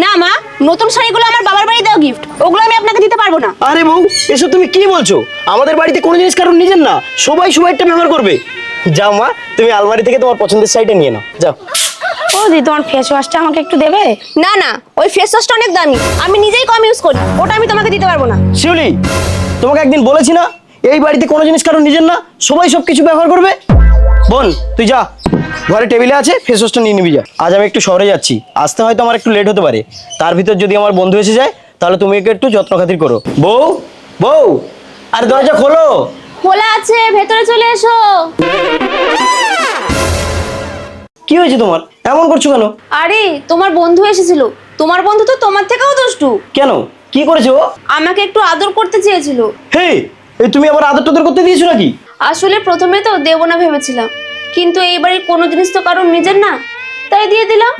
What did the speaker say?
না মা, নতুন শাড়িগুলো আমার বাবার বাড়ি দেওয়া গিফট, ওগুলো আমি আপনাকে দিতে পারবো না। আরে বউ, এসব তুমি কি বলছো? আমাদের বাড়িতে কোনো জিনিস কারণ নিজের না, সবাই সবাইটা ব্যবহার করবে। যাও মা, তুমি আলমারি থেকে তোমার পছন্দের শাড়িটা নিয়ে নাও, যাও। বৌদি তোমার ফেস ওয়াশটা আমাকে একটু দেবে? না না, ওই ফেস ওয়াশটা অনেক দামি, আমি নিজেই কম ইউজ করি, ওটা আমি তোমাকে দিতে পারবো না। শিউলি, তোমাকে একদিন বলেছি না এই বাড়িতে কোনো জিনিস কারণ নিজের না, সবাই সবকিছু ব্যবহার করবে। বোন তুই যা, ঘরে টেবিলে আছে, ফেস ওয়াশটা নিয়ে নিবি যা। আজ আমি একটু শহরে যাচ্ছি, আসতে হয়তো আমার একটু লেট হতে পারে, তার ভিতর যদি আমার বন্ধু এসে যায় তাহলে তুমি একে একটু যত্ন খাতির করো। বউ, বউ, আরে দরজা খোলো। খোলা আছে, ভেতরে চলে এসো। কি হয়েছে তোমার, এমন করছো কেন? আরে তোমার বন্ধু এসেছিল, তোমার বন্ধু তো তোমার থেকেও দুষ্টু। কেন, কি করেছে ও? আমাকে একটু আদর করতে চেয়েছিল। হে, এই তুমি আবার আদর টাদর করতে দিয়েছো নাকি? আসলে প্রথমে তো দেবো না ভেবেছিলাম, কিন্তু এই বাড়ির কোনো জিনিস তো কারণ নিজের না, তাই দিয়ে দিলাম।